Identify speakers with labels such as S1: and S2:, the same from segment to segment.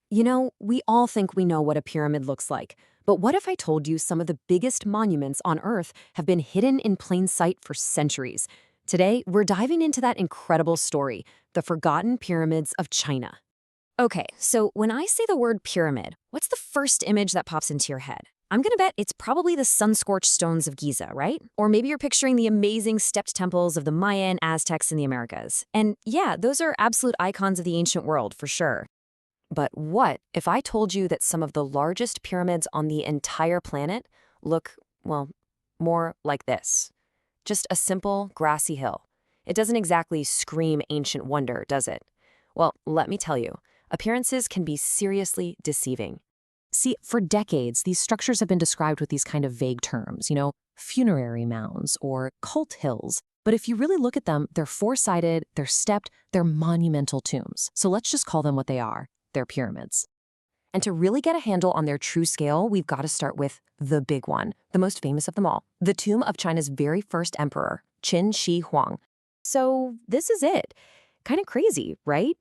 S1: You know, we all think we know what a pyramid looks like, but what if I told you some of the biggest monuments on Earth have been hidden in plain sight for centuries? Today, we're diving into that incredible story, the Forgotten Pyramids of China. Okay, so when I say the word pyramid, what's the first image that pops into your head? I'm gonna bet it's probably the sun-scorched stones of Giza, right? Or maybe you're picturing the amazing stepped temples of the Maya and Aztecs in the Americas. And yeah, those are absolute icons of the ancient world, for sure. But what if I told you that some of the largest pyramids on the entire planet look, well, more like this? Just a simple, grassy hill. It doesn't exactly scream ancient wonder, does it? Well, let me tell you, appearances can be seriously deceiving. See, for decades, these structures have been described with these kind of vague terms, funerary mounds or cult hills. But if you really look at them, they're four-sided, they're stepped, they're monumental tombs. So let's just call them what they are. They're pyramids. And to really get a handle on their true scale, we've got to start with the big one, the most famous of them all, the tomb of China's very first emperor, Qin Shi Huang. So this is it. Kind of crazy, right?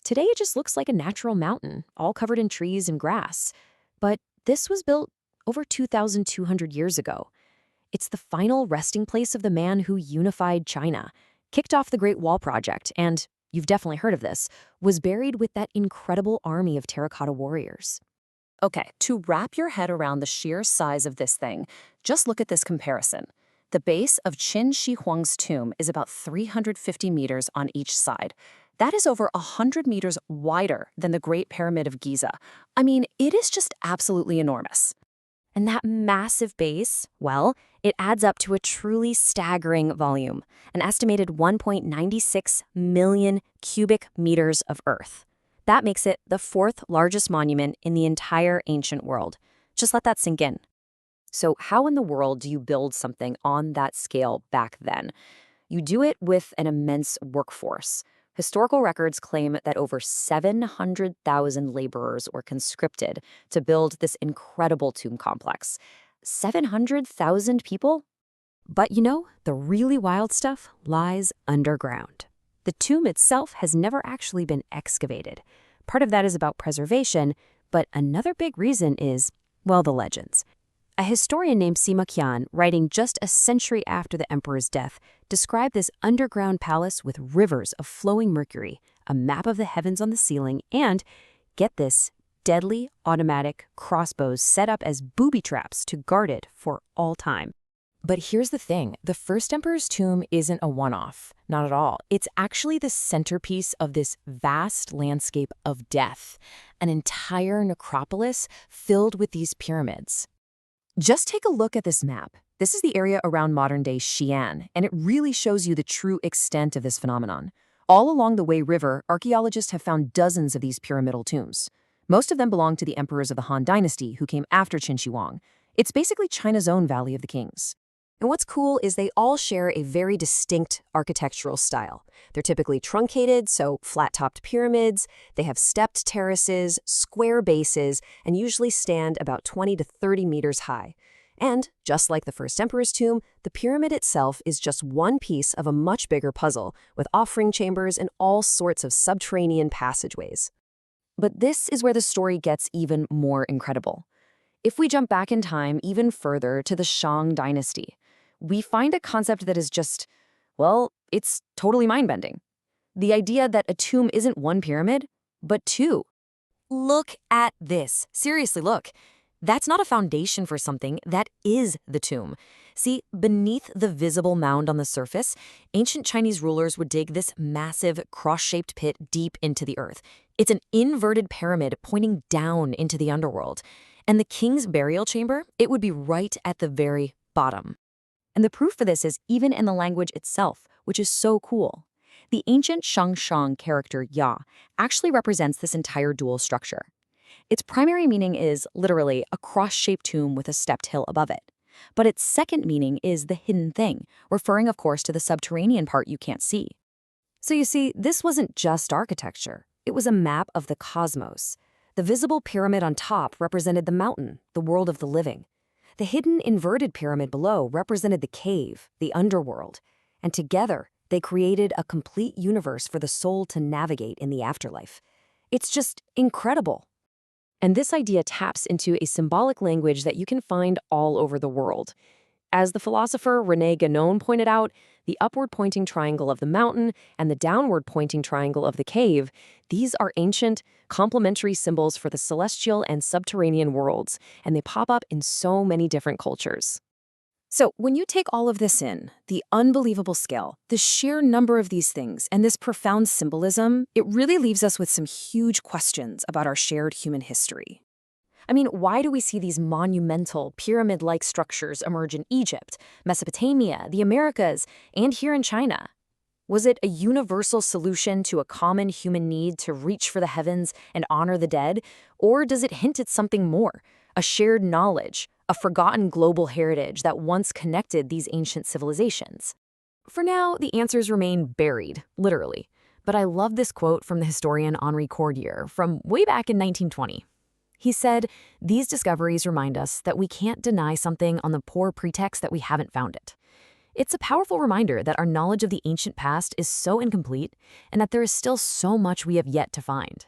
S1: Today it just looks like a natural mountain, all covered in trees and grass. But this was built over 2,200 years ago. It's the final resting place of the man who unified China, kicked off the Great Wall Project, and you've definitely heard of this, was buried with that incredible army of terracotta warriors. Okay, to wrap your head around the sheer size of this thing, just look at this comparison. The base of Qin Shi Huang's tomb is about 350 meters on each side. That is over 100 meters wider than the Great Pyramid of Giza. I mean, it is just absolutely enormous. And that massive base, well, it adds up to a truly staggering volume, an estimated 1.96 million cubic meters of Earth. That makes it the fourth largest monument in the entire ancient world. Just let that sink in. So how in the world do you build something on that scale back then? You do it with an immense workforce. Historical records claim that over 700,000 laborers were conscripted to build this incredible tomb complex. 700,000 people? But the really wild stuff lies underground. The tomb itself has never actually been excavated. Part of that is about preservation, but another big reason is, well, the legends. A historian named Sima Qian, writing just a century after the emperor's death, described this underground palace with rivers of flowing mercury, a map of the heavens on the ceiling, and, get this, deadly automatic crossbows set up as booby traps to guard it for all time. But here's the thing, the first emperor's tomb isn't a one-off, not at all. It's actually the centerpiece of this vast landscape of death, an entire necropolis filled with these pyramids. Just take a look at this map. This is the area around modern-day Xi'an, and it really shows you the true extent of this phenomenon. All along the Wei River, archaeologists have found dozens of these pyramidal tombs. Most of them belong to the emperors of the Han Dynasty, who came after Qin Shi Huang. It's basically China's own Valley of the Kings. And what's cool is they all share a very distinct architectural style. They're typically truncated, so flat-topped pyramids. They have stepped terraces, square bases, and usually stand about 20 to 30 meters high. And, just like the first emperor's tomb, the pyramid itself is just one piece of a much bigger puzzle, with offering chambers and all sorts of subterranean passageways. But this is where the story gets even more incredible. If we jump back in time even further to the Shang dynasty, we find a concept that is just, well, it's totally mind-bending. The idea that a tomb isn't one pyramid, but two. Look at this. Seriously, look. That's not a foundation for something, that is the tomb. See, beneath the visible mound on the surface, ancient Chinese rulers would dig this massive, cross-shaped pit deep into the earth. It's an inverted pyramid pointing down into the underworld. And the king's burial chamber, it would be right at the very bottom. And the proof for this is even in the language itself, which is so cool. The ancient Shang character Ya actually represents this entire dual structure. Its primary meaning is literally a cross-shaped tomb with a stepped hill above it. But its second meaning is the hidden thing, referring of course to the subterranean part you can't see. So you see, this wasn't just architecture. It was a map of the cosmos. The visible pyramid on top represented the mountain, the world of the living. The hidden inverted pyramid below represented the cave, the underworld, and together they created a complete universe for the soul to navigate in the afterlife. It's just incredible. And this idea taps into a symbolic language that you can find all over the world. As the philosopher René Guénon pointed out, the upward-pointing triangle of the mountain and the downward-pointing triangle of the cave, these are ancient, complementary symbols for the celestial and subterranean worlds, and they pop up in so many different cultures. So, when you take all of this in, the unbelievable scale, the sheer number of these things, and this profound symbolism, it really leaves us with some huge questions about our shared human history. I mean, why do we see these monumental, pyramid-like structures emerge in Egypt, Mesopotamia, the Americas, and here in China? Was it a universal solution to a common human need to reach for the heavens and honor the dead? Or does it hint at something more, a shared knowledge, a forgotten global heritage that once connected these ancient civilizations? For now, the answers remain buried, literally. But I love this quote from the historian Henri Cordier from way back in 1920. He said, "These discoveries remind us that we can't deny something on the poor pretext that we haven't found it." It's a powerful reminder that our knowledge of the ancient past is so incomplete and that there is still so much we have yet to find.